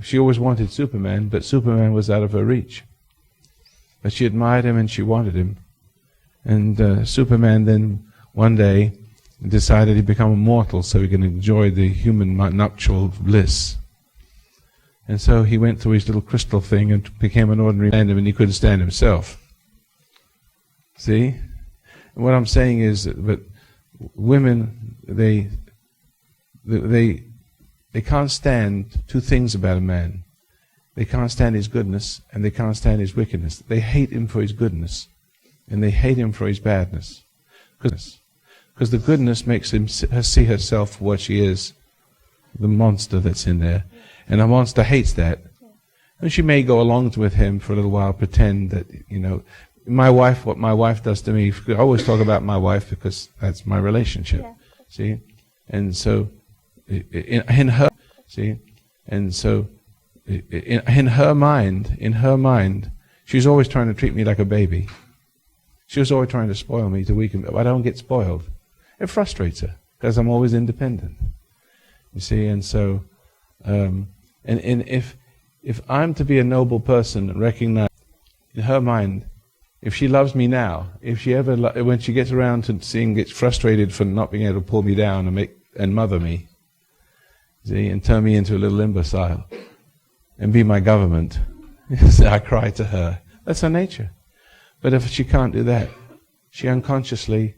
she always wanted Superman, but Superman was out of her reach. But she admired him and she wanted him. And Superman then one day decided he'd become immortal so he could enjoy the human nuptial bliss. And so he went through his little crystal thing and became an ordinary man, and he couldn't stand himself. See? And what I'm saying is that women, they can't stand two things about a man. They can't stand his goodness, and they can't stand his wickedness. They hate him for his goodness, and they hate him for his badness. Because the goodness makes her see herself for what she is, the monster that's in there. And a monster hates that. And she may go along with him for a little while, pretend that, what my wife does to me, I always talk about my wife because that's my relationship. Yeah. See? And so, in her mind, she's always trying to treat me like a baby. She was always trying to spoil me to weaken me. I don't get spoiled. It frustrates her because I'm always independent. You see, and so, and if I'm to be a noble person and recognize in her mind, if she loves me now, if she ever, when she gets around to gets frustrated for not being able to pull me down and mother me, see, and turn me into a little imbecile, and be my government, I cry to her. That's her nature. But if she can't do that, she unconsciously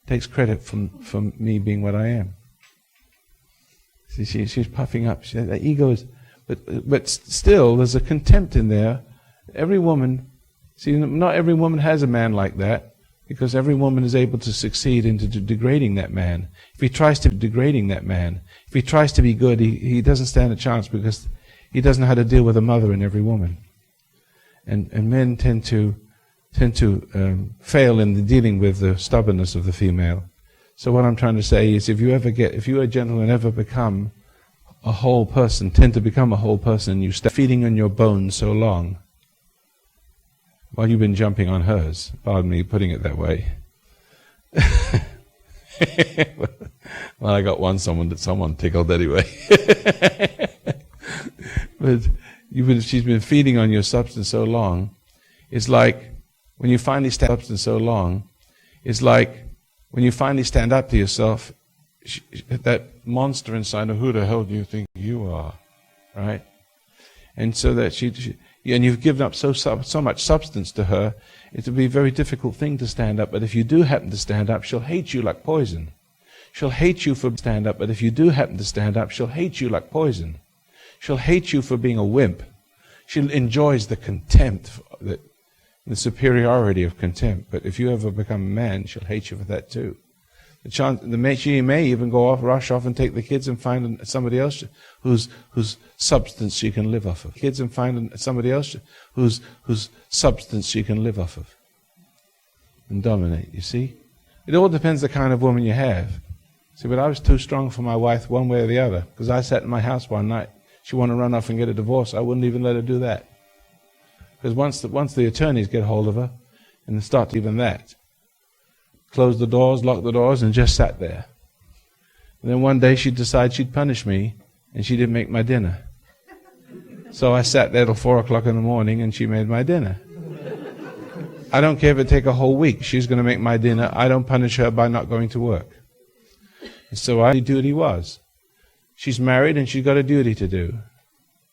takes credit from me being what I am. See, she's puffing up. The ego is, but still, there's a contempt in there. Every woman, not every woman has a man like that, because every woman is able to succeed into degrading that man. If he tries to degrading that man, if he tries to be good, he doesn't stand a chance because he doesn't know how to deal with a mother in every woman. And men tend to fail in dealing with the stubbornness of the female. So what I'm trying to say is, if you are a gentleman, ever become a whole person, tend to become a whole person, you start feeding on your bones so long, while you've been jumping on hers. Pardon me putting it that way. Well, I got someone tickled anyway. But she's been feeding on your substance so long. It's like when you finally stand up to yourself, that monster inside of, who the hell do you think you are, right? And so that and you've given up so much substance to her, it would be a very difficult thing to stand up. But if you do happen to stand up, she'll hate you like poison. She'll hate you for stand up. But if you do happen to stand up, she'll hate you like poison. She'll hate you for being a wimp. She enjoys the contempt, the superiority of contempt. But if you ever become a man, she'll hate you for that too. She may even rush off and take the kids and find somebody else whose substance she can live off of. Kids and find somebody else whose substance she can live off of and dominate. You see, it all depends the kind of woman you have. See, but I was too strong for my wife one way or the other, because I sat in my house one night. She wanted to run off and get a divorce. I wouldn't even let her do that, because once the attorneys get hold of her and start even that. Closed the doors, locked the doors, and just sat there. And then one day she'd decide she'd punish me, and she didn't make my dinner. So I sat there till 4 o'clock in the morning, and she made my dinner. I don't care if it take a whole week. She's going to make my dinner. I don't punish her by not going to work. And so my duty was, she's married and she's got a duty to do.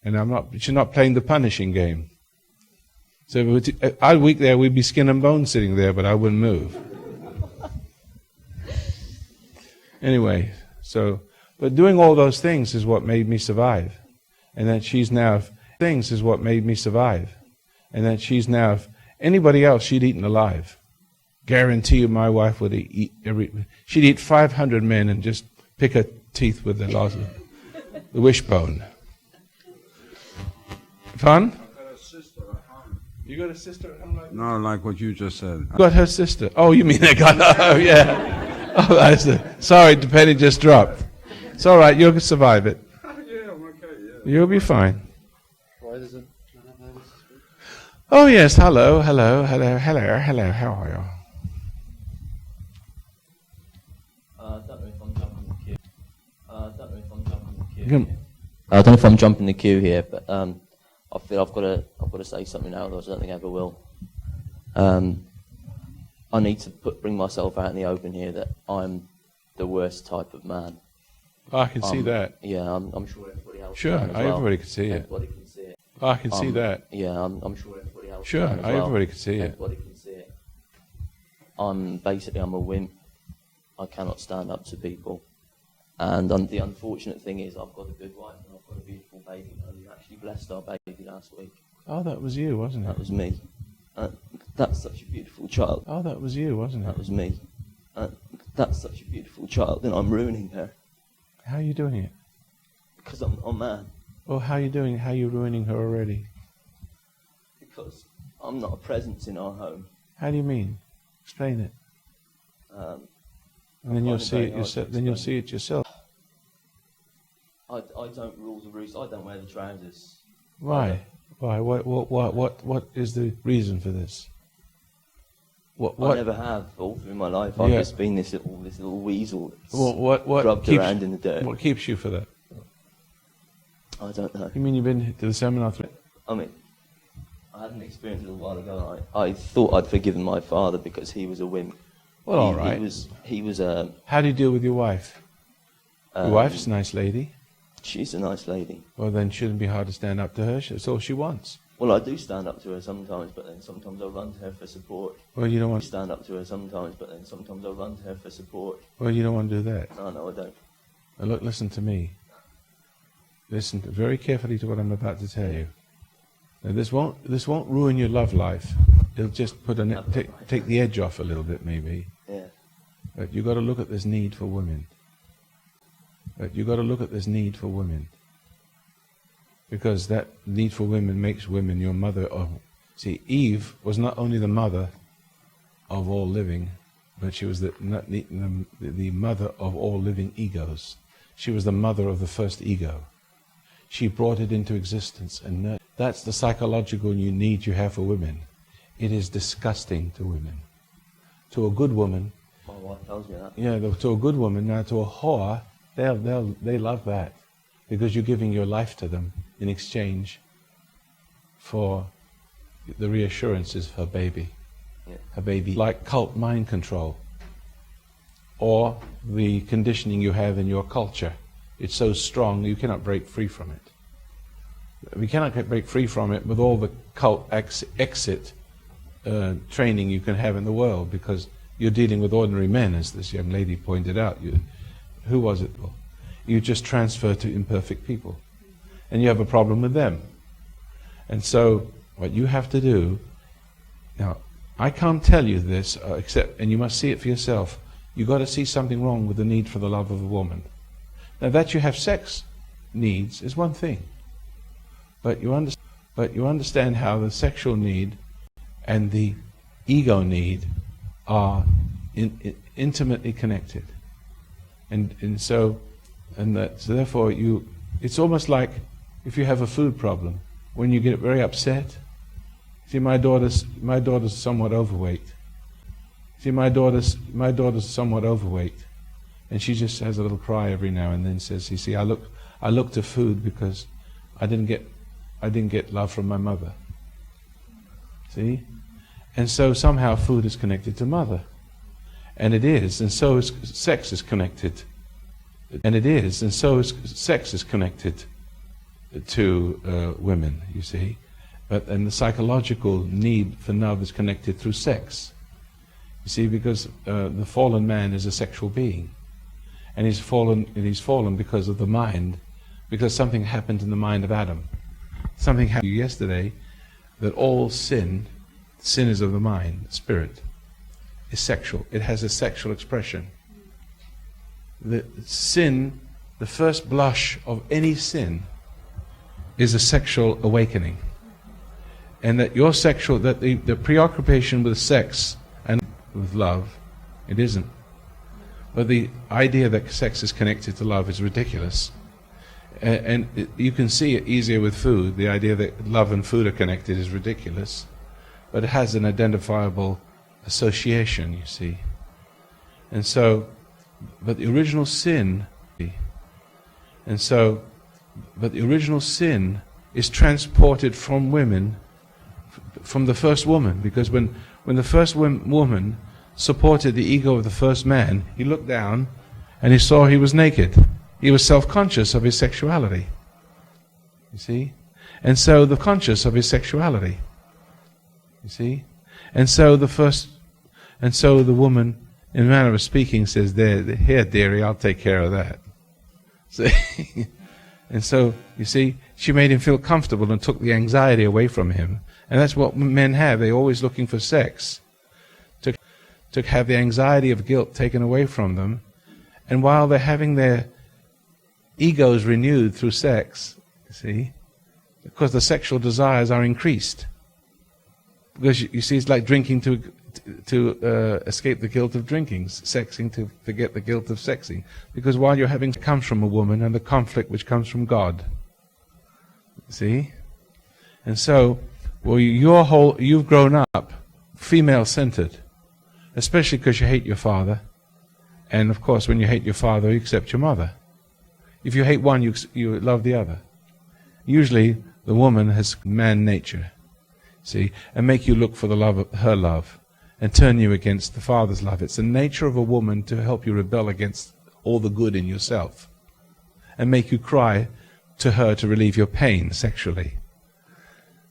And she's not playing the punishing game. So a week there, we'd be skin and bone sitting there, but I wouldn't move. Anyway, but doing all those things is what made me survive. And that she's now, anybody else she'd eaten alive. Guarantee you my wife would eat she'd eat 500 men and just pick her teeth with the wishbone. Fun? You got a sister at home? No, like what you just said. Got her sister. Oh, you mean that guy? Oh, yeah. Oh, I said, sorry, the penny just dropped. It's all right. You'll survive it. Yeah, I'm okay. Yeah. You'll be fine. Oh, yes. Hello. How are you? I don't know if I'm jumping the queue here, but I feel I've got to say something now, otherwise I don't think I ever will. I need to bring myself out in the open here that I'm the worst type of man. I can see that. Yeah, I'm sure everybody else Sure, can as well. everybody can see it. Everybody can see it. I can see that. Yeah, I'm sure everybody else Sure, can as well. everybody can see it. Everybody can see it. I'm a wimp. I cannot stand up to people. And the unfortunate thing is I've got a good wife and I've got a beautiful baby. And we actually blessed our baby last week. Oh, that was you, wasn't it? That was me. That's such a beautiful child. Oh, that was you, wasn't it? That was me. That's such a beautiful child, and I'm ruining her How are you doing it? because I'm a man. Well, how are you doing? How are you ruining her already? Because I'm not a presence in our home. How do you mean? Explain it. And then I you'll find it see very it hard to yourself. Then you'll explain. see it yourself. I don't rule the roost. I don't wear the trousers. Why? Why? What is the reason for this? I never have all through my life. I've Yeah. just been this little weasel that's What rubbed keeps, around in the dirt. What keeps you for that? I don't know. You mean you've been to the seminar? I mean, I had an experience a little while ago. I thought I'd forgiven my father because he was a wimp. Well, all right. He was How do you deal with your wife? Your wife's a nice lady. She's a nice lady. Well, then it shouldn't be hard to stand up to her. That's all she wants. Well, I do stand up to her sometimes, but then sometimes I run to her for support. Well, you don't I want. stand up to her sometimes, but then sometimes I run to her for support. Well, you don't want to do that. No, I don't. Now look, listen to me. Listen very carefully to what I'm about to tell you. Now, this won't ruin your love life. It'll just take the edge off a little bit, maybe. Yeah. But you've got to look at this need for women. Because that need for women makes women your mother of... See, Eve was not only the mother of all living, but she was the mother of all living egos. She was the mother of the first ego. She brought it into existence. And that's the psychological need you have for women. It is disgusting to women. To a good woman... My wife tells me that. Yeah, to a good woman. Now, to a whore, they love that. Because you're giving your life to them in exchange for the reassurances of her baby. Yeah. Her baby, like cult mind control, or the conditioning you have in your culture. It's so strong you cannot break free from it. We cannot break free from it with all the cult exit training you can have in the world, because you're dealing with ordinary men, as this young lady pointed out. Who was it? Well, you just transfer to imperfect people, and you have a problem with them. And so what you have to do, now I can't tell you this except, and you must see it for yourself, you've got to see something wrong with the need for the love of a woman. Now that you have sex needs is one thing, but you understand how the sexual need and the ego need are intimately connected. So therefore it's almost like if you have a food problem, when you get very upset. See, my daughter's somewhat overweight. And she just has a little cry every now and then, says, you see, I look to food because I didn't get love from my mother. See? And so somehow food is connected to mother. And it is, and so is sex is connected. And it is, and so is sex is connected to women, you see. And the psychological need for love is connected through sex. You see, because the fallen man is a sexual being. And he's fallen because of the mind, because something happened in the mind of Adam. Something happened yesterday that all sin is of the mind, spirit, is sexual. It has a sexual expression. The sin, the first blush of any sin, is a sexual awakening. And that the preoccupation with sex and with love, it isn't. But the idea that sex is connected to love is ridiculous. You can see it easier with food. The idea that love and food are connected is ridiculous. But it has an identifiable association, you see. And so, but the original sin, and so But the original sin is transported from women, from the first woman, because when the first woman supported the ego of the first man, he looked down and he saw he was naked. He was self-conscious of his sexuality. You see? And so the conscious of his sexuality. You see? And so the woman, in a manner of speaking, says, "Here, dearie, I'll take care of that." See? And so, you see, she made him feel comfortable and took the anxiety away from him. And that's what men have. They're always looking for sex. To have the anxiety of guilt taken away from them. And while they're having their egos renewed through sex, you see, because the sexual desires are increased. Because you see, it's like drinking to escape the guilt of drinking, sexing to forget the guilt of sexing. Because while you're having comes from a woman and the conflict which comes from God. See? And so, well, you've grown up female-centered, especially because you hate your father. And of course, when you hate your father, you accept your mother. If you hate one, you love the other. Usually, the woman has man nature, see, and make you look for the love of her love, and turn you against the father's love. It's the nature of a woman to help you rebel against all the good in yourself, and make you cry to her to relieve your pain sexually.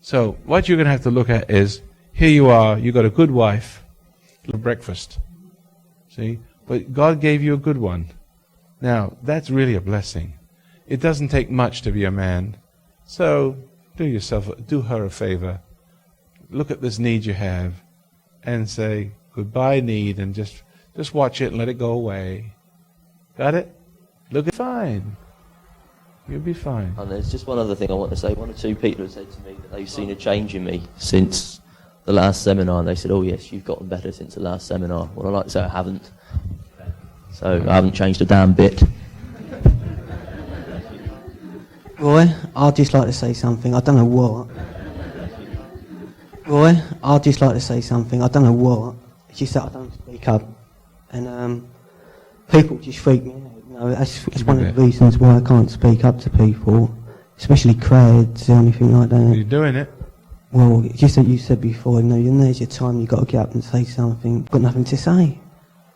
So, what you're going to have to look at is, here you are, you got a good wife, little breakfast, see, but God gave you a good one. Now, that's really a blessing. It doesn't take much to be a man. So, do her a favor. Look at this need you have and say, goodbye need, and just watch it and let it go away. Got it? Look at fine. You'll be fine. And there's just one other thing I want to say. One or two people have said to me that they've seen a change in me since the last seminar, and they said, "Oh yes, you've gotten better since the last seminar." Well, I like to say I haven't. So I haven't changed a damn bit. Roy, I'd just like to say something. I don't know what. Roy, I'd just like to say something. I don't know what. It's just that I don't speak up. And people just freak me out. You know, it's one of the reasons why I can't speak up to people, especially crowds or anything like that. You're doing it. Well, just like you said before, you know, there's your time, you've got to get up and say something. Got nothing to say.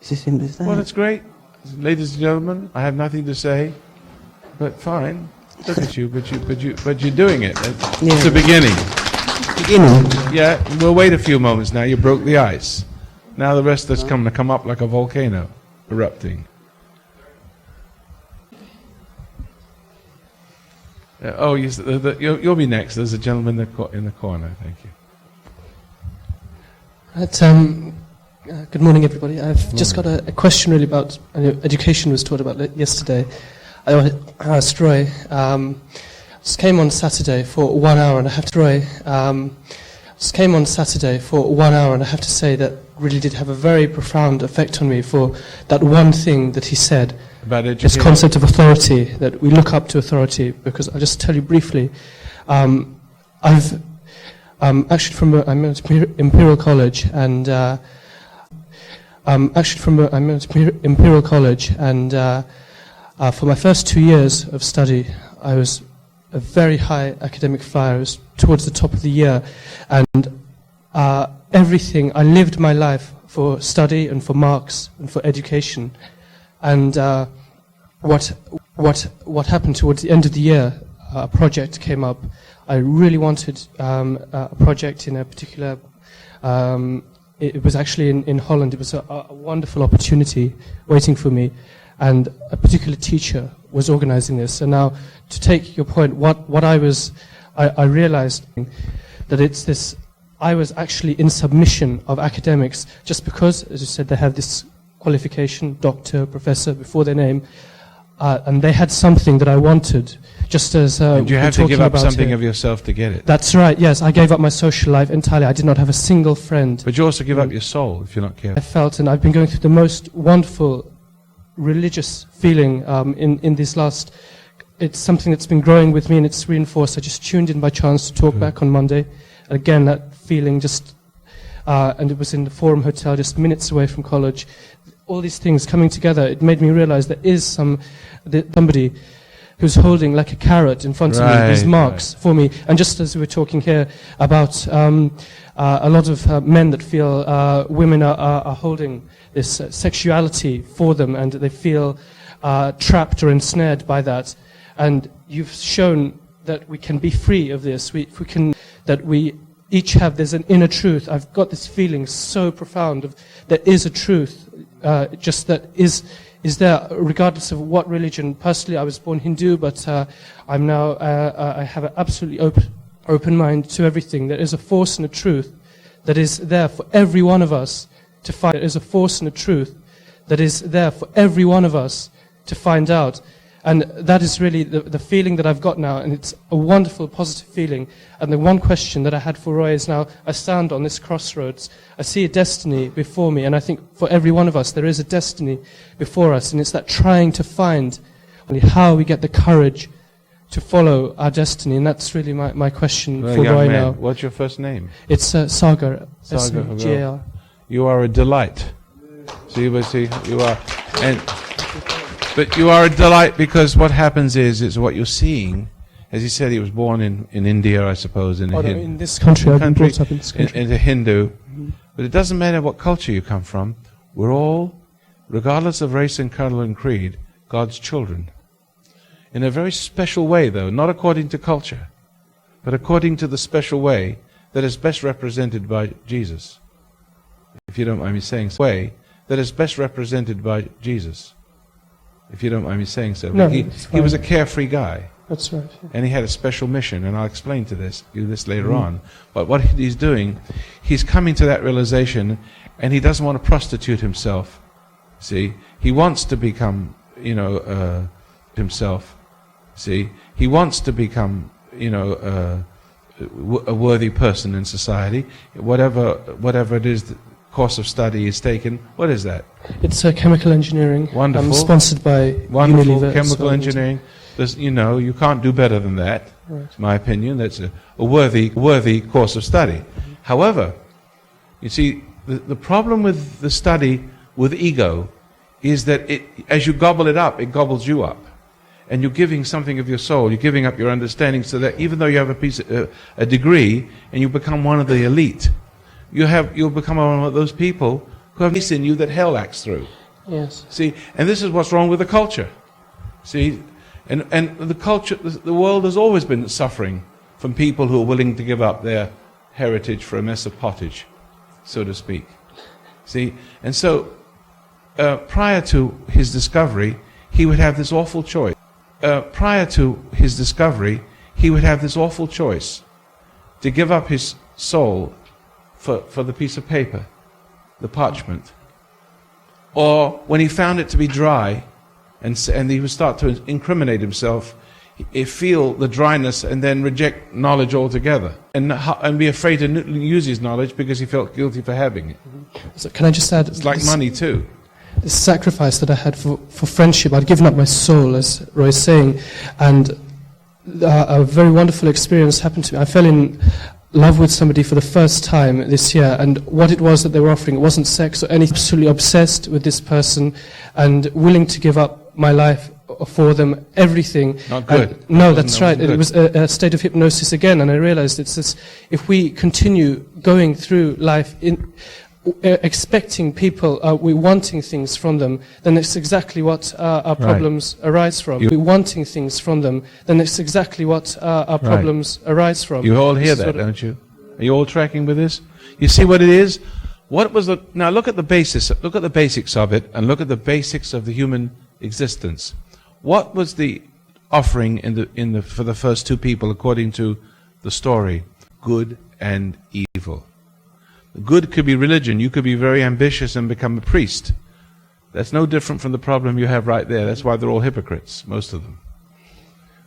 It's as simple as that. Well, that's great. Ladies and gentlemen, I have nothing to say, but fine. Look at you, but you're doing it. It's the beginning. Beginning? Yeah, we'll wait a few moments now. You broke the ice. Now the rest that's going to come up like a volcano, erupting. You'll be next. There's a gentleman in the corner. Thank you. Good morning, everybody. I've just got a question really about education was taught about yesterday. I asked Roy. Just came on Saturday for 1 hour, and I have to say that really did have a very profound effect on me for that one thing that he said. About This education. concept of authority, that we look up to authority. Because I'll just tell you briefly, I'm at Imperial College, and for my first 2 years of study, I was a very high academic flyer. I was towards the top of the year, and everything, I lived my life for study and for marks and for education. And what happened towards the end of the year, a project came up. I really wanted a project in a particular, it was actually in Holland. It was a wonderful opportunity waiting for me, and a particular teacher was organizing this. And now, to take your point, I realized that it's this, I was actually in submission of academics, just because, as you said, they have this qualification, doctor, professor, before their name, and they had something that I wanted, just as And you we're have to give talking up about something here. of yourself to get it. That's right, yes. I gave up my social life entirely. I did not have a single friend. But you also give up your soul if you're not I careful. felt, and I've been going through the most wonderful religious feeling in this last, it's something that's been growing with me, and it's reinforced. I just tuned in by chance to talk back on Monday. And again, that feeling just, and it was in the Forum Hotel, just minutes away from college. All these things coming together, it made me realize there is somebody He was holding like a carrot in front of me, these Right, marks for me. And just as we were talking here about a lot of men that feel women are holding this sexuality for them, and they feel trapped or ensnared by that. And you've shown that we can be free of this. If we can, that we each have, there's an inner truth. I've got this feeling so profound of there is a truth, just that is there regardless of what religion. Personally, I was born Hindu, but I'm now, I have an absolutely open mind to everything. There is a force and a truth that is there for every one of us to find. There is a force and a truth that is there for every one of us to find out. And that is really the feeling that I've got now, and it's a wonderful, positive feeling. And the one question that I had for Roy is now, I stand on this crossroads, I see a destiny before me, and I think for every one of us there is a destiny before us, and it's that trying to find how we get the courage to follow our destiny, and that's really my question Well, for young Roy man, now. what's your first name? It's Sagar, Sagar, S-A-G-A-R. You are a delight. See, you are, but you are a delight because what happens is what you're seeing. As he said, he was born in India, I suppose, In this country, I've been brought up in this country. in a Hindu. But it doesn't matter what culture you come from. We're all, regardless of race and color and creed, God's children. In a very special way, though, not according to culture, but according to the special way that is best represented by Jesus. If you don't mind me saying so. Way that is best represented by Jesus. If you don't mind me saying so. No, he it's was a fine. carefree guy. That's right. Yeah. And he had a special mission, and I'll explain you this later on. But what he's doing, he's coming to that realization, and he doesn't want to prostitute himself. See, he wants to become, himself. See, he wants to become, a worthy person in society. Whatever it is, the course of study he's taken. What is that? It's chemical engineering. Wonderful. Sponsored by Wonderful Unilever. chemical engineering. There's, you can't do better than that. Right. In my opinion, that's a worthy course of study. However, you see, the problem with the study with ego is that as you gobble it up, it gobbles you up. And you're giving something of your soul, you're giving up your understanding, so that even though you have a degree and you become one of the elite, you'll become one of those people who have this in you that hell acts through. Yes. See, and this is what's wrong with the culture. See, and the culture, the world has always been suffering from people who are willing to give up their heritage for a mess of pottage, so to speak. See, and so prior to his discovery, he would have this awful choice. Prior to his discovery, he would have this awful choice to give up his soul for the piece of paper, the parchment. Or when he found it to be dry, and he would start to incriminate himself, he'd feel the dryness and then reject knowledge altogether, and be afraid to use his knowledge because he felt guilty for having it. So can I just add? It's like money too. The sacrifice that I had for friendship, I'd given up my soul, as Roy is saying, and a very wonderful experience happened to me. I fell in love with somebody for the first time this year, and what it was that they were offering, it wasn't sex or anything. Absolutely obsessed with this person and willing to give up my life for them, everything. Not good. And, no, that's right. Good. It was a state of hypnosis again, and I realized it's this, if we continue going through life expecting people, we're wanting things from them, then it's exactly what our problems arise from. We're wanting things from them, then it's exactly what our problems arise from. You all hear that, don't you? Are you all tracking with this? You see what it is? Now look at the basis. Look at the basics of it, and look at the basics of the human existence. What was the offering for the first two people according to the story? Good and evil. Good could be religion. You could be very ambitious and become a priest. That's no different from the problem you have right there. That's why they're all hypocrites, most of them.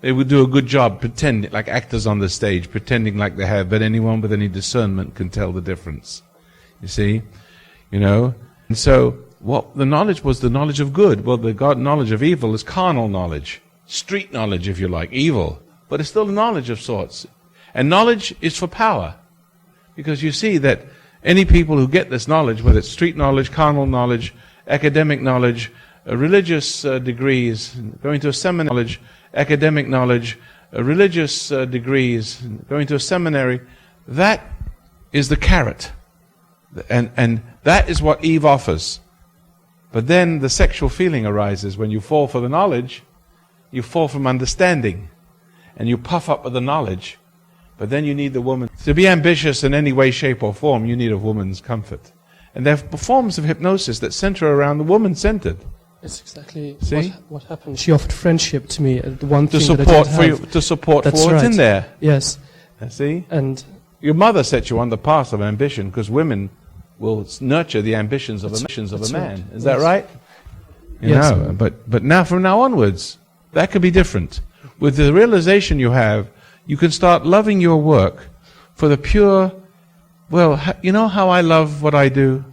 They would do a good job pretending, like actors on the stage, pretending like they have, but anyone with any discernment can tell the difference. You see? And so what the knowledge was, the knowledge of good. Well, the knowledge of evil is carnal knowledge, street knowledge, if you like, evil. But it's still knowledge of sorts. And knowledge is for power. Because you see that any people who get this knowledge, whether it's street knowledge, carnal knowledge, academic knowledge, religious degrees, going to a seminary, knowledge, academic knowledge, religious degrees, going to a seminary, that is the carrot. And that is what Eve offers. But then the sexual feeling arises when you fall for the knowledge, you fall from understanding, and you puff up with the knowledge. But then you need the woman. To be ambitious in any way, shape, or form, you need a woman's comfort. And there are forms of hypnosis that center around the woman-centered. It's exactly See? what happened. She offered friendship to me, the one To thing that I support didn't for you, have. to support That's for what's in right. there. Yes, See? and Your mother set you on the path of ambition because women will nurture the ambitions of That's a man. right. Is that Yes. right? You Yes. know, but now from now onwards, that could be different. With the realization you have, you can start loving your work for the pure, well, you know how I love what I do?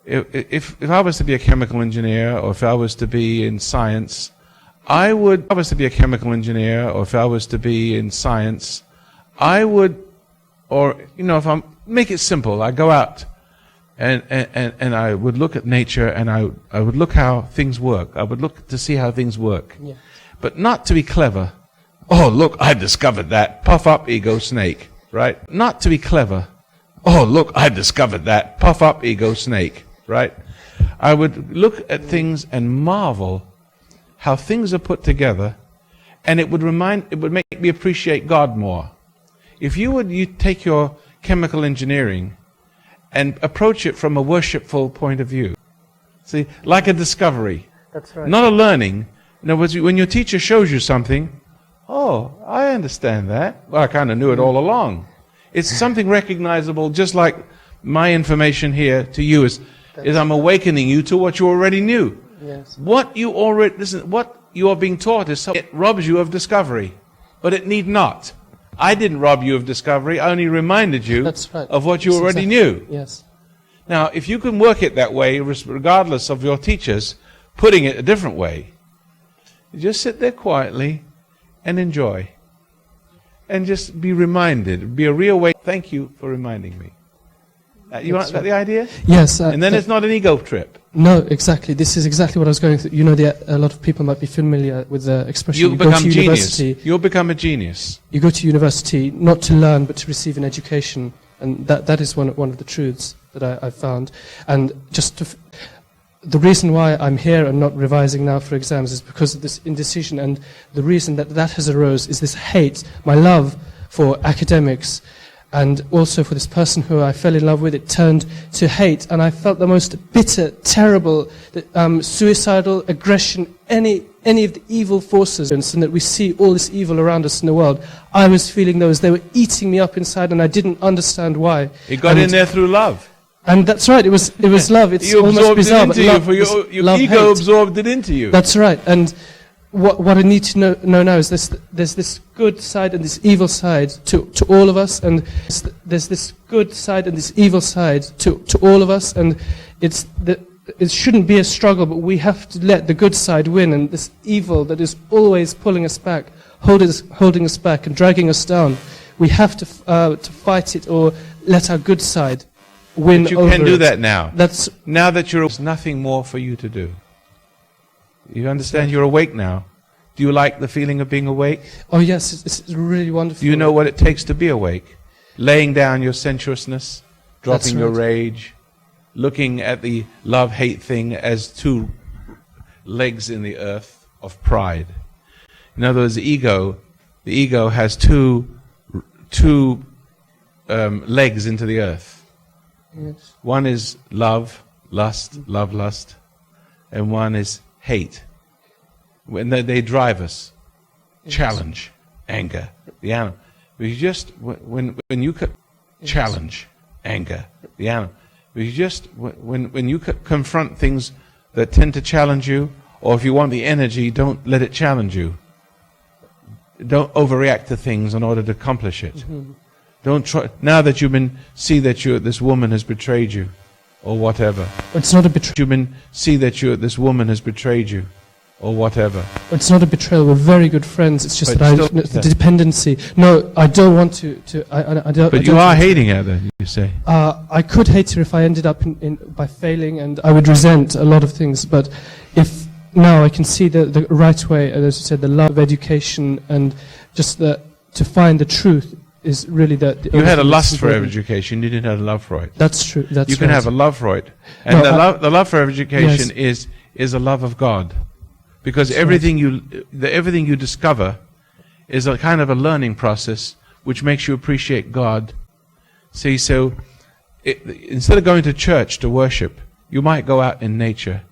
If I was to be a chemical engineer, or if I was to be in science, I would, if I was to be a chemical engineer, or if I was to be in science, I would, or, you know, if I'm, make it simple, I go out and I would look at nature and I would look how things work. I would look to see how things work. Yeah. But not to be clever. Oh, look, I discovered that. Puff up, ego, snake. Right? Not to be clever. Oh, look, I discovered that. Puff up, ego, snake. Right? I would look at things and marvel how things are put together, and it would make me appreciate God more. If you take your chemical engineering and approach it from a worshipful point of view, see, like a discovery, that's right. not a learning. In other words, when your teacher shows you something, oh, I understand that. Well, I kind of knew it all along. It's something recognizable, just like my information here to you is I'm awakening you to what you already knew. Yes. What you are being taught is something that robs you of discovery, but it need not. I didn't rob you of discovery. I only reminded you That's right. of what you That's already exactly- knew. Yes. Now, if you can work it that way, regardless of your teachers putting it a different way, you just sit there quietly and enjoy. And just be reminded, be a real way. Thank you for reminding me. You want the idea? Yes. And then it's not an ego trip. No, exactly. This is exactly what I was going through. You know, a lot of people might be familiar with the expression. You You go become to genius. university. You'll become a genius. You go to university not to learn, but to receive an education, and that is one of the truths that I found. And just the reason why I'm here and not revising now for exams is because of this indecision, and the reason that has arose is this hate, my love for academics, and also for this person who I fell in love with. It turned to hate, and I felt the most bitter, terrible, suicidal aggression, any of the evil forces, and that we see all this evil around us in the world. I was feeling those. They were eating me up inside, and I didn't understand why. It got in there through love. And that's right. It was love. It's You almost absorbed bizarre, it but into you. love, For your love, ego hate. absorbed it into you. That's right. And what I need to know now is there's this good side and this evil side to all of us, and there's this good side and this evil side to all of us, and it shouldn't be a struggle, but we have to let the good side win, and this evil that is always pulling us back, holding us back and dragging us down, we have to fight it or let our good side win. But you over can do it. that now. That's Now that there's nothing more for you to do. You understand you're awake now. Do you like the feeling of being awake? oh yes, it's really wonderful. Do you know what it takes to be awake? Laying down your sensuousness, dropping That's your right. rage, looking at the love-hate thing as two legs in the earth of pride. In other words, the ego has two legs into the earth. Yes. One is love, lust, and one is hate. When they drive us, challenge, anger, the animal. We just when you challenge, anger, the animal. We just when you confront things that tend to challenge you, or if you want the energy, don't let it challenge you. Don't overreact to things in order to accomplish it. Mm-hmm. Don't try. Now that see that this woman has betrayed you, or whatever. It's not a betrayal. See that this woman has betrayed you, or whatever. It's not a betrayal. We're very good friends. It's just But that still- the dependency. No, I don't want to. I don't. But I you don't are want to- hating her, then you say. I could hate her if I ended up by failing, and I would resent a lot of things. But if now I can see the right way, and as you said, the love of education and just to find the truth is really the You had a only thing lust that's for important. education. You didn't have a love for it. That's true. That's You can right. have a love for it, and No, the love for education is a love of God, because That's everything everything you discover is a kind of a learning process which makes you appreciate God. See, so instead of going to church to worship, you might go out in nature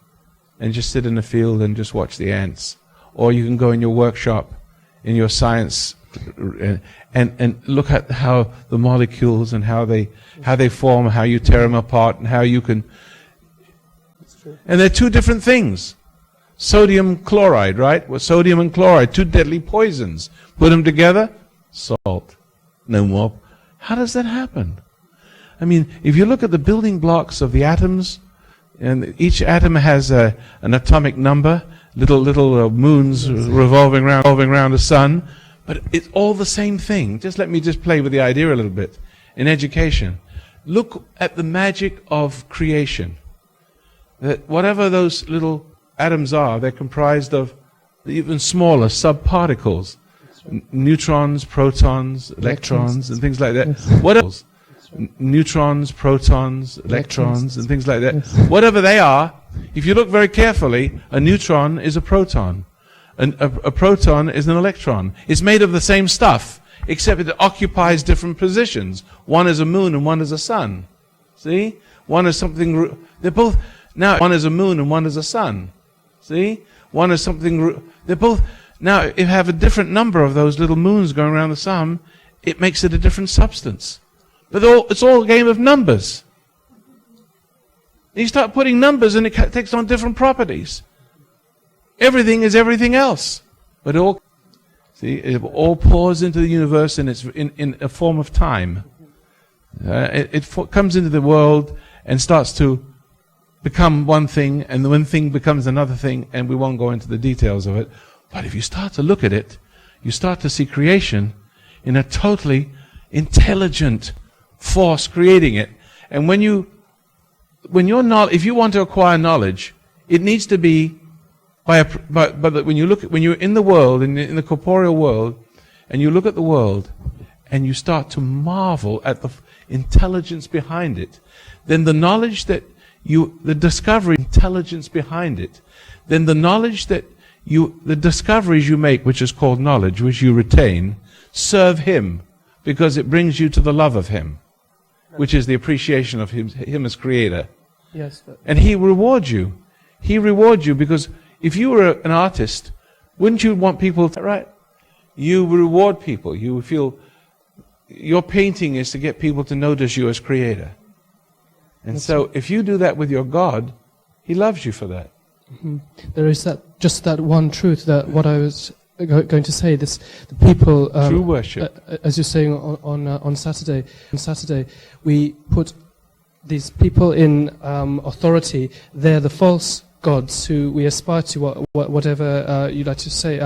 and just sit in the field and just watch the ants, or you can go in your workshop in your science and look at how the molecules and how they form, how you tear them apart, and how you can. And they're two different things. Sodium chloride, right? Well, sodium and chloride, two deadly poisons. Put them together, salt. No more. How does that happen? I mean, if you look at the building blocks of the atoms, and each atom has an atomic number, little moons revolving around the sun, but it's all the same thing. Let me play with the idea a little bit. In education, look at the magic of creation. That whatever those little atoms are, they're comprised of even smaller subparticles, neutrons, protons, electrons, and things like that. Yes. What else? Neutrons, protons, electrons, and things like that. Yes. Whatever they are, if you look very carefully, a neutron is a proton. A proton is an electron. It's made of the same stuff, except it occupies different positions. One is a moon and one is a sun. See? One is something... They're both... Now, one is a moon and one is a sun. See? One is something... They're both... Now, if you have a different number of those little moons going around the sun, it makes it a different substance. But it's all a game of numbers. You start putting numbers and it takes on different properties. Everything is everything else. But it all pours into the universe and it's in a form of time. It comes into the world and starts to become one thing, and the one thing becomes another thing, and we won't go into the details of it. But if you start to look at it, you start to see creation in a totally intelligent force creating it. And if you want to acquire knowledge, it needs to be when you're in the world, in the corporeal world, and you look at the world, and you start to marvel at the intelligence behind it, then the knowledge that the discovery intelligence behind it, then the knowledge that the discoveries you make, which is called knowledge, which you retain, serve Him, because it brings you to the love of Him, which is the appreciation of Him as Creator. Yes. And He rewards you. He rewards you because if you were an artist, wouldn't you want people to, right? You reward people. You feel your painting is to get people to notice you as Creator. And so if you do that with your God, He loves you for that. Mm-hmm. There is just that one truth, that what I was going to say, the people... True worship. As you're saying on Saturday, we put these people in authority. They're the false gods who we aspire to, whatever you like to say,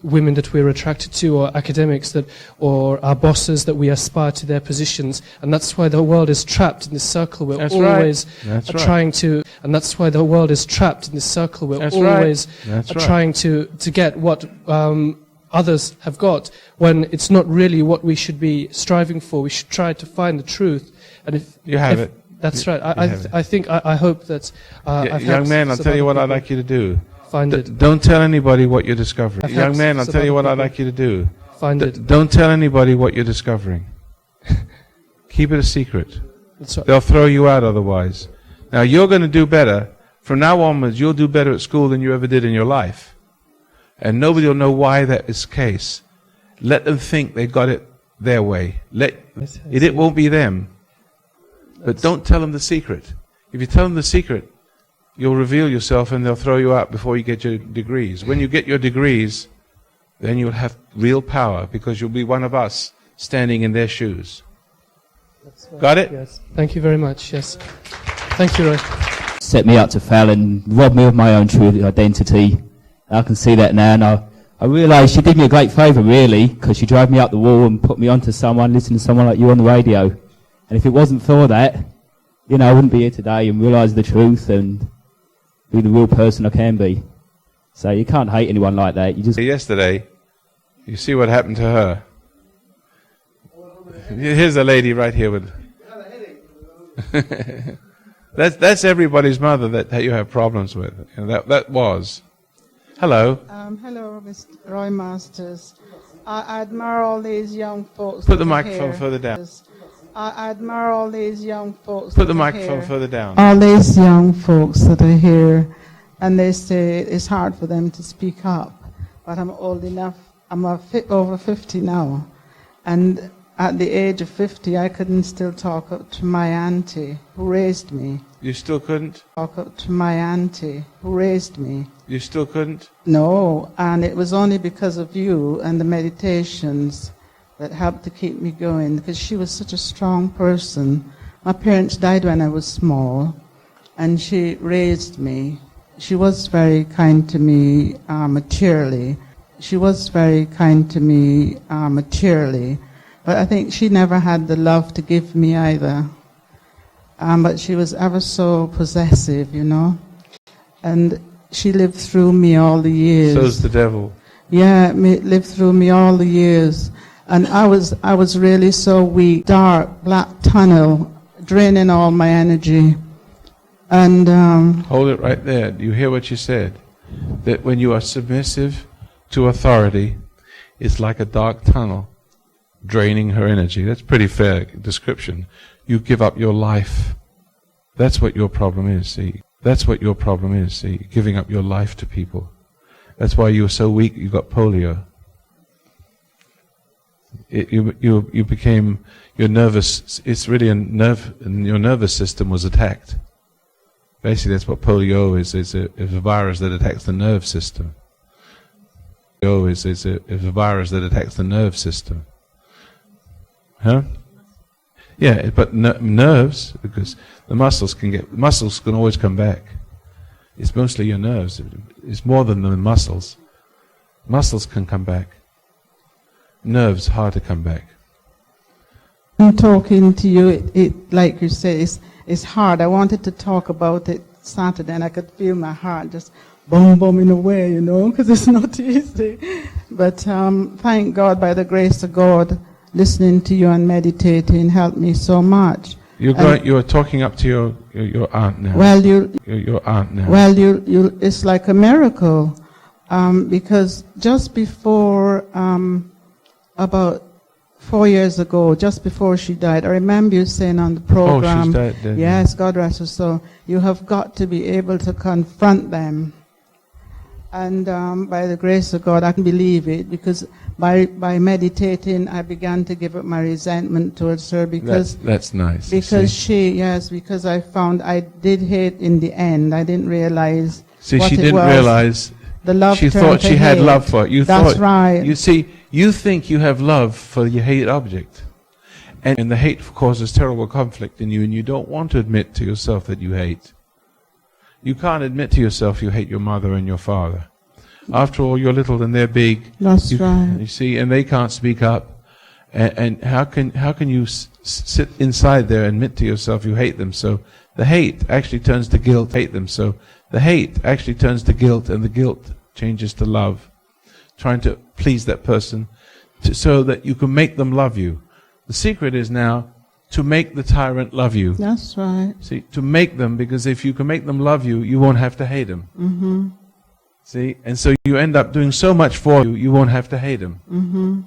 women that we're attracted to, or academics or our bosses that we aspire to their positions, and that's why the world is trapped in this circle. We're always trying to, and that's why the world is trapped in this circle. We're always trying to get what others have got, when it's not really what we should be striving for. We should try to find the truth. And if you have it. That's right. I hope that... young man, I'll tell you what I'd like you to do. Find it. Don't tell anybody what you're discovering. Young man, I'll tell you what I'd like you to do. Find it. Don't tell anybody what you're discovering. Keep it a secret. That's right. They'll throw you out otherwise. Now, you're going to do better. From now onwards, you'll do better at school than you ever did in your life. And nobody will know why that is the case. Let them think they got it their way. It won't be them. But don't tell them the secret. If you tell them the secret, you'll reveal yourself and they'll throw you out before you get your degrees. When you get your degrees, then you'll have real power, because you'll be one of us standing in their shoes. Right. Got it? Yes. Thank you very much. Yes. Thank you, Roy. Set me up to fail and rob me of my own true identity. I can see that now, and I realise she did me a great favour, really, because she drove me up the wall and put me onto someone, listening to someone like you on the radio. And if it wasn't for that, I wouldn't be here today and realise the truth and be the real person I can be. So you can't hate anyone like that. You just Yesterday, you see what happened to her. Here's a lady right here with. That's everybody's mother that you have problems with. You know, that was. Hello. Hello, Mr. Roy Masters. I admire all these young folks. Put the that are microphone here. further down. I admire all these young folks. Put that the are microphone here. further down. All these young folks that are here, and they say it's hard for them to speak up. But I'm old enough. I'm over 50 now, and at the age of 50, I couldn't still talk up to my auntie who raised me. You still couldn't? Talk up to my auntie who raised me. You still couldn't? No, and it was only because of you and the meditations that helped to keep me going, because she was such a strong person. My parents died when I was small, and she raised me. She was very kind to me materially. She was very kind to me materially, but I think she never had the love to give me either. But she was ever so possessive, you know, and she lived through me all the years. So's the devil. Yeah, lived through me all the years. And I was really so weak, dark, black tunnel, draining all my energy. And Hold it right there. You hear what you said? That when you are submissive to authority, it's like a dark tunnel draining her energy. That's a pretty fair description. You give up your life. That's what your problem is, see. That's what your problem is, see. Giving up your life to people. That's why you were so weak, you got polio. You became, your nervous, it's really a nerve, and your nervous system was attacked. Basically, that's what polio is. It's a virus that attacks the nerve system. Polio is a virus that attacks the nerve system. Huh? Yeah, but nerves, because the muscles can always come back. It's mostly your nerves. It's more than the muscles. Muscles can come back. Nerves hard to come back. I'm talking to you, it like you say, it's hard. I wanted to talk about it Saturday, and I could feel my heart just boom away, you know, because it's not easy. But thank God, by the grace of God, listening to you and meditating helped me so much. You're talking up to your aunt now. Well, your aunt now. Well, it's like a miracle, because just before, about 4 years ago, just before she died, I remember you saying on the program, she's died, didn't yes, God rest her soul, you have got to be able to confront them. And by the grace of God, I can believe it, because by meditating, I began to give up my resentment towards her, because that's nice. because I found I did hate in the end. I didn't realize. See, what she it didn't was. realize. The love She turned thought to she had hate. love for it. That's right. You see, you think you have love for your hate object, and the hate causes terrible conflict in you, and you don't want to admit to yourself that you hate. You can't admit to yourself you hate your mother and your father. After all, you're little and they're big. That's right. You see, and they can't speak up. And how can you sit inside there and admit to yourself you hate them? So the hate actually turns to guilt. Hate them. So the hate actually turns to guilt, and the guilt changes to love. Trying to please that person so that you can make them love you. The secret is now to make the tyrant love you. That's right. See, to make them, because if you can make them love you, you won't have to hate them. Mm-hmm. See, and so you end up doing so much for you, you won't have to hate them. Mm-hmm.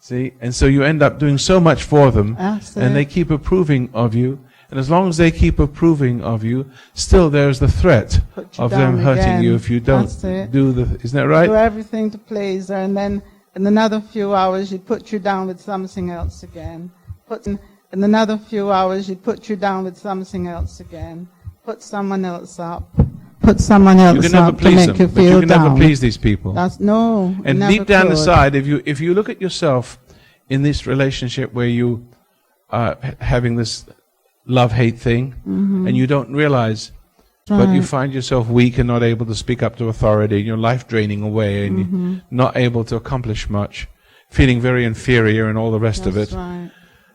See, and so you end up doing so much for them, That's and it. they keep approving of you. And as long as they keep approving of you, still there's the threat Put you of them down hurting again. you if you don't That's it. do the. Isn't that right? Do everything to please her, and then in another few hours she'd put you down with something else again. In another few hours she'd put you down with something else again. Put someone else up. Put someone You else can never up to please make them, you but feel you can down. never please these people. That's no. you And never deep down could. inside, if you look at yourself in this relationship where you are having this love-hate thing, and you don't realize, but you Right. find yourself weak and not able to speak up to authority, and your life draining away, and you're not able to accomplish much, feeling very inferior and all the rest of That's it. right.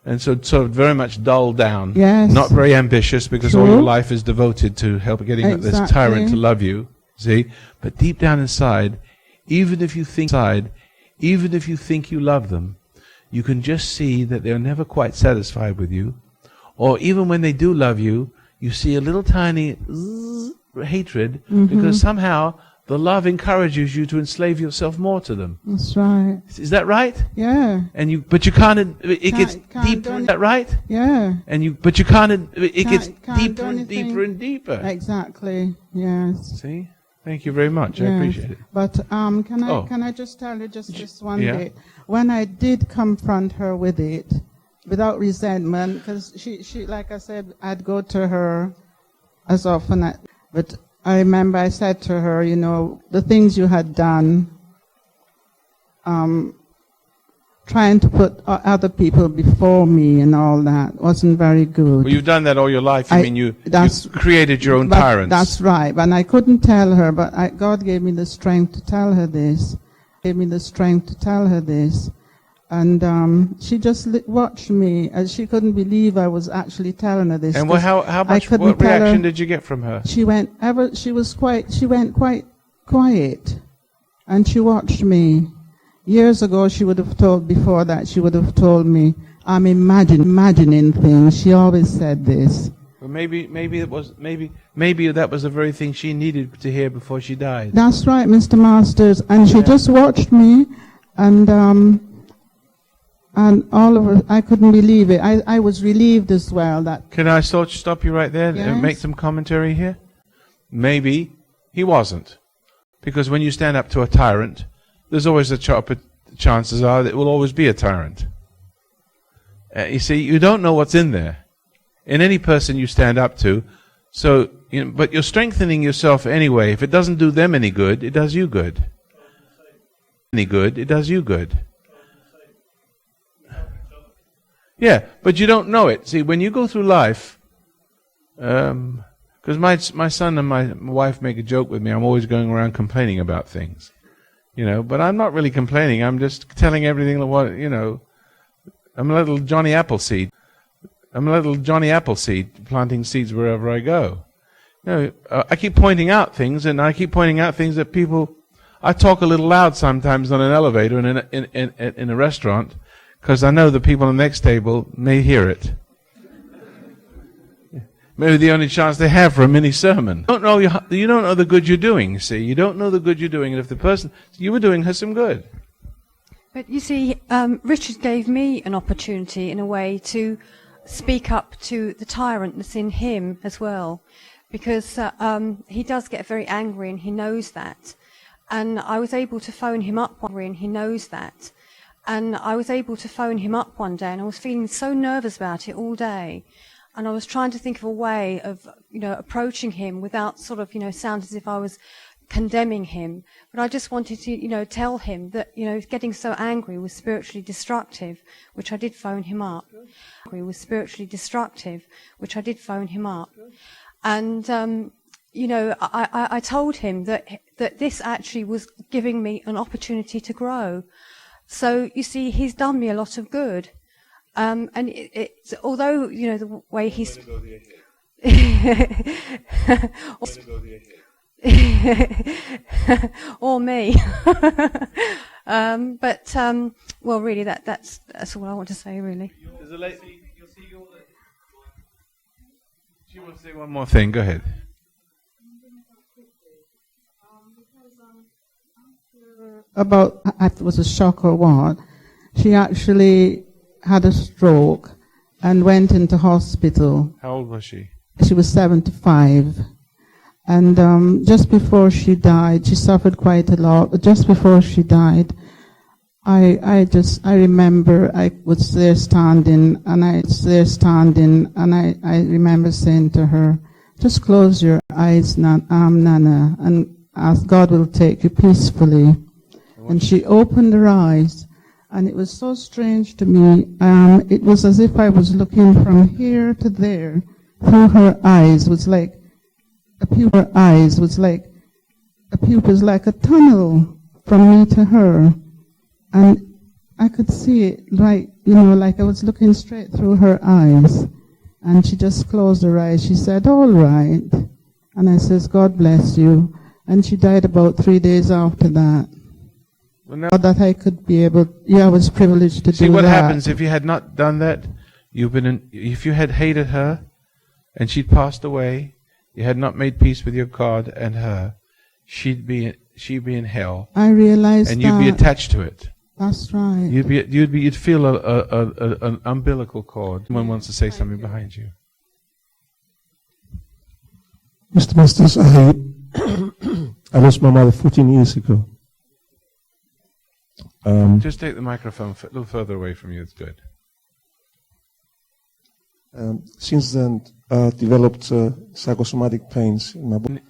And so sort of very much dulled down. Yes. Not very ambitious because all True. your life is devoted to help getting this Exactly. tyrant to love you. See? But deep down inside, even if you think you love them, you can just see that they're never quite satisfied with you. Or even when they do love you, you see a little tiny hatred because somehow the love encourages you to enslave yourself more to them. That's right. Is that right? Yeah. But you can't. It gets Can't deeper. do Is that right? Yeah. But you can't. It gets Can't do deeper and anything. deeper and deeper. Exactly. Yes. See? Thank you very much. I Yes. appreciate it. But can Oh. I just tell you just this one Yeah. bit? When I did confront her with it, without resentment, because she like I said, I'd go to her as often. But I remember I said to her, you know, the things you had done, trying to put other people before me and all that wasn't very good. Well, you've done that all your life. You that's- created your own But tyrants. That's right. And I couldn't tell her, but God gave me the strength to tell her this. And she just watched me, and she couldn't believe I was actually telling her this. And 'cause how much? couldn't What tell her- reaction did you get from her? She went quite quiet, and she watched me. Years ago, she would have told me, I'm imagining things. She always said this. Well, maybe that was the very thing she needed to hear before she died. That's right, Mr. Masters. And she just watched me, and all of it, I couldn't believe it. I was relieved as well that Can I stop you right there and Yes. make some commentary here? Maybe he wasn't. Because when you stand up to a tyrant, there's always chances are that it will always be a tyrant. You see, you don't know what's in there. In any person you stand up to, but you're strengthening yourself anyway. If it doesn't do them any good, it does you good. It does you good. Yeah, but you don't know it. See, when you go through life, because my son and my wife make a joke with me, I'm always going around complaining about things, but I'm not really complaining. I'm just telling everything I'm a little Johnny Appleseed. Planting seeds wherever I go. I keep pointing out things, and I keep pointing out things that people. I talk a little loud sometimes on an elevator and in a restaurant, because I know the people on the next table may hear it. Maybe the only chance they have for a mini sermon. You don't know the good you're doing. See, you don't know the good you're doing, and if the person you were doing her some good. But you see, Richard gave me an opportunity, in a way, to speak up to the tyrant that's in him as well, because he does get very angry, and he knows that. And I was able to phone him up one day, and he knows that. And I was able to phone him up one day, and I was feeling so nervous about it all day. And I was trying to think of a way of, approaching him without sort of, sound as if I was condemning him. But I just wanted to, tell him that, getting so angry was spiritually destructive, which I did phone him up. And, I told him that this actually was giving me an opportunity to grow. So, you see, he's done me a lot of good. And it's although, the way he's... or me. Well, really, that's all I want to say, really. There's a lady, you'll see all the... She wants to say one more thing. Go ahead. about, it was a shock or what, she actually had a stroke and went into hospital. How old was she? She was 75. And just before she died, she suffered quite a lot, but just before she died, I remember I was there standing, and I remember saying to her, just close your eyes, Nana, and ask God will take you peacefully. And she opened her eyes, and it was so strange to me. It was as if I was looking from here to there. Through her eyes was like a pupil. Was like a tunnel from me to her. And I could see it right, like I was looking straight through her eyes. And she just closed her eyes. She said, all right. And I says, God bless you. And she died about 3 days after that. Well, now, That I could be able, I was privileged to see do what that. happens if you had not done that. If you had hated her, and she'd passed away, you had not made peace with your God and her, she'd be in hell, I realized and that. you'd be attached to it. That's right. You'd feel an umbilical cord. Someone wants to say something behind you. Mr. Masters, I lost my mother 14 years ago. Just take the microphone a little further away from you. It's good. Since then, developed psychosomatic pains in my body.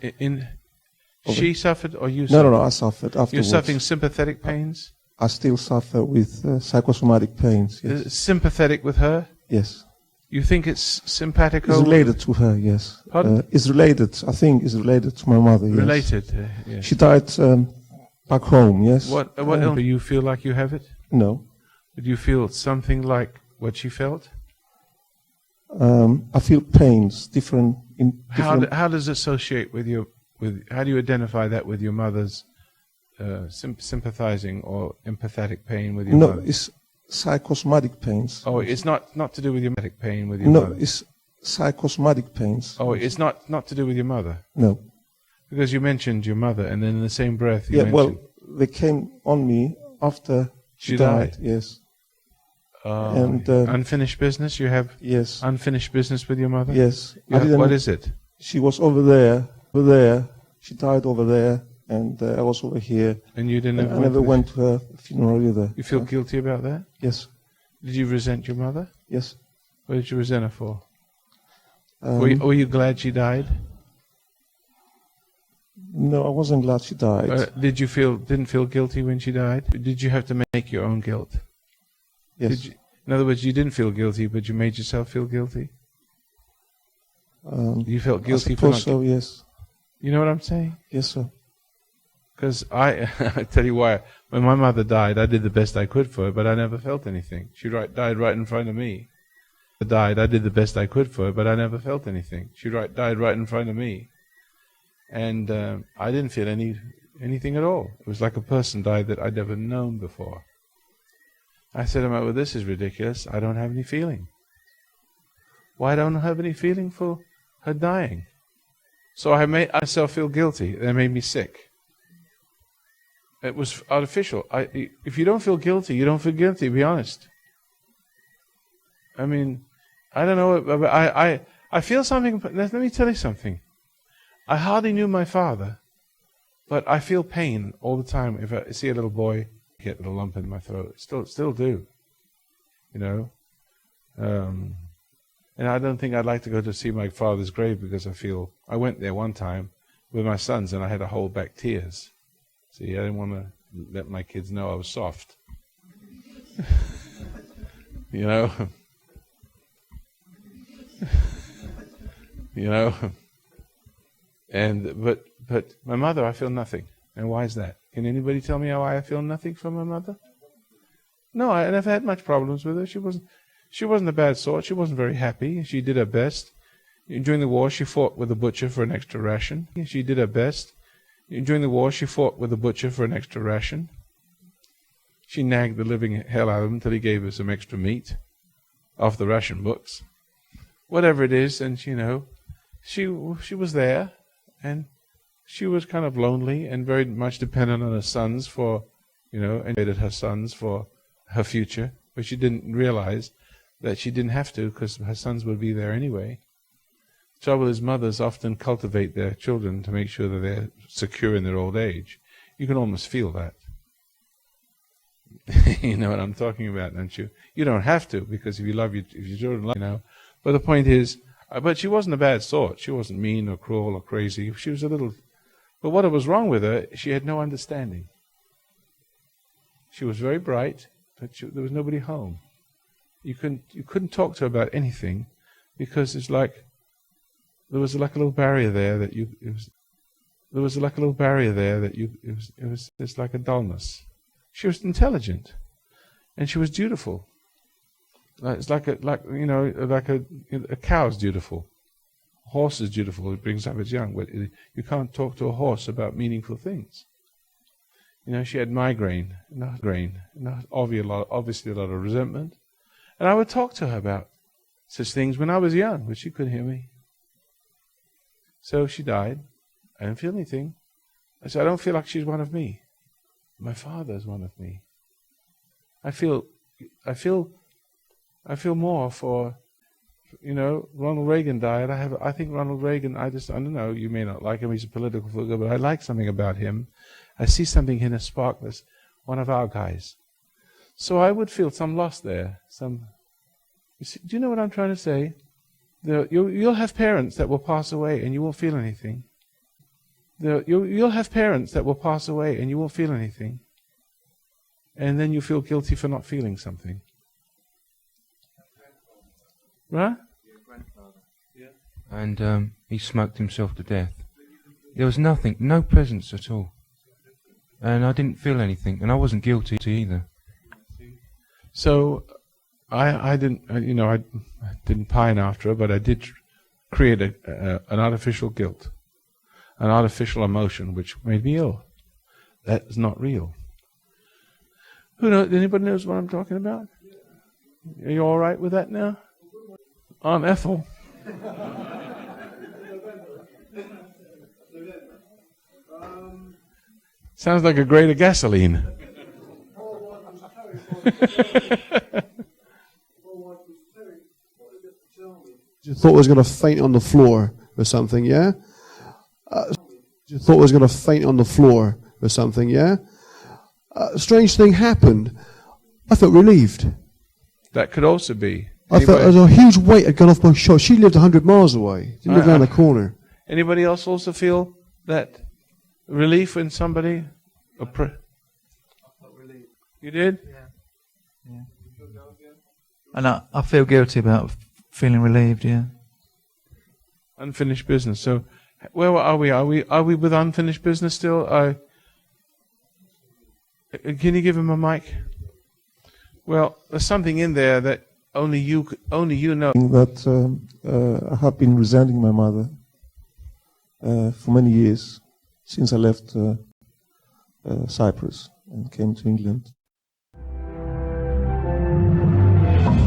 She suffered, or you? No, I suffered afterwards. You're suffering sympathetic pains. I still suffer with psychosomatic pains. Yes. Sympathetic with her. Yes. You think it's simpatico? It's related to her. Yes. Pardon? It's related. I think it's related to my mother. Yes. Related. Yes. She died back home. Yes. What illness? Do you feel like you have it? No. Do you feel something like what she felt? I feel pains different in different. How does it associate with your? How do you identify that with your mother's sympathizing or empathetic pain with your mother? No, it's psychosomatic pains. Oh, it's not to do with your empathetic pain with your mother. No, it's psychosomatic pains. Oh, it's not to do with your mother. No. Because you mentioned your mother, and then in the same breath you Yeah, mentioned. well, they came on me after She died. died? Yes. And unfinished business. You have Yes. unfinished business with your mother. Yes. What is it? She was over there. She died over there, and I was over here. And you didn't. And I never went to her funeral either. You feel guilty about that? Yes. Did you resent your mother? Yes. What did you resent her for? Were you glad she died? No, I wasn't glad she died. Didn't feel guilty when she died? Did you have to make your own guilt? Yes. In other words, you didn't feel guilty, but you made yourself feel guilty? You felt guilty for not... so, yes. You know what I'm saying? Yes, sir. Because I tell you why. When my mother died, I did the best I could for her, but I never felt anything. She died right in front of me. I did the best I could for her, but I never felt anything. She died right in front of me. And I didn't feel anything at all. It was like a person died that I'd never known before. I said to her, well, this is ridiculous. I don't have any feeling. Why don't I have any feeling for her dying? So I made myself feel guilty. That made me sick. It was artificial. If you don't feel guilty, you don't feel guilty, be honest. I mean, I don't know. But I feel something. Let me tell you something. I hardly knew my father, but I feel pain all the time. If I see a little boy get a little lump in my throat, still do. You know? And I don't think I'd like to go to see my father's grave because I went there one time with my sons and I had to hold back tears. See, I didn't want to let my kids know I was soft. You know? You know? And but my mother, I feel nothing. And why is that? Can anybody tell me why I feel nothing from my mother? No, I never had much problems with her. She wasn't a bad sort. She wasn't very happy. She did her best. During the war, she fought with the butcher for an extra ration. She did her best. During the war, she fought with the butcher for an extra ration. She nagged the living hell out of him until he gave her some extra meat off the ration books. Whatever it is, and she was there, and she was kind of lonely and very much dependent on her sons and educated her sons for her future, but she didn't realize that she didn't have to because her sons would be there anyway. The trouble is mothers often cultivate their children to make sure that they're secure in their old age. You can almost feel that. You know what I'm talking about, don't you? You don't have to, because if your children But the point is, but she wasn't a bad sort. She wasn't mean or cruel or crazy. She was a little... But what was wrong with her, she had no understanding. She was very bright, but there was nobody home. You couldn't talk to her about anything, because it's like there was like a little barrier there that it's like a dullness. She was intelligent. And she was beautiful. It's like a cow's beautiful. A horse is beautiful. It brings up its young, but you can't talk to a horse about meaningful things. She had migraine, obviously a lot of resentment. And I would talk to her about such things when I was young, but she couldn't hear me. So she died. I didn't feel anything. I said, I don't feel like she's one of me. My father is one of me. I feel more for, Ronald Reagan died. I think Ronald Reagan, I don't know, you may not like him, he's a political figure, but I like something about him. I see something in a spark that's one of our guys. So I would feel some loss there. Do you know what I'm trying to say? You'll have parents that will pass away and you won't feel anything. You'll have parents that will pass away and you won't feel anything. And then you feel guilty for not feeling something. Right? And he smoked himself to death. There was nothing, no presence at all. And I didn't feel anything, and I wasn't guilty either. So I didn't pine after her, but I did create an artificial guilt, an artificial emotion which made me ill. That is not real. Anybody knows what I'm talking about? Are you all right with that now? Aunt Ethel. Sounds like a grate of gasoline. You thought I was going to faint on the floor or something, yeah? You thought I was going to faint on the floor or something, yeah? A strange thing happened. I felt relieved. That could also be. I felt as a huge weight had gone off my shoulders. She lived 100 miles away. She lived around the corner. Anybody else also feel that relief when somebody... You did? Yeah. And I feel guilty about feeling relieved, yeah. Unfinished business. So, where are we? Are we with unfinished business still? Can you give him a mic? Well, there's something in there that only you know. That I have been resenting my mother for many years, since I left Cyprus and came to England.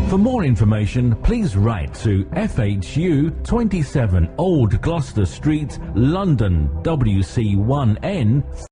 For more information, please write to FHU 27 Old Gloucester Street, London, WC1N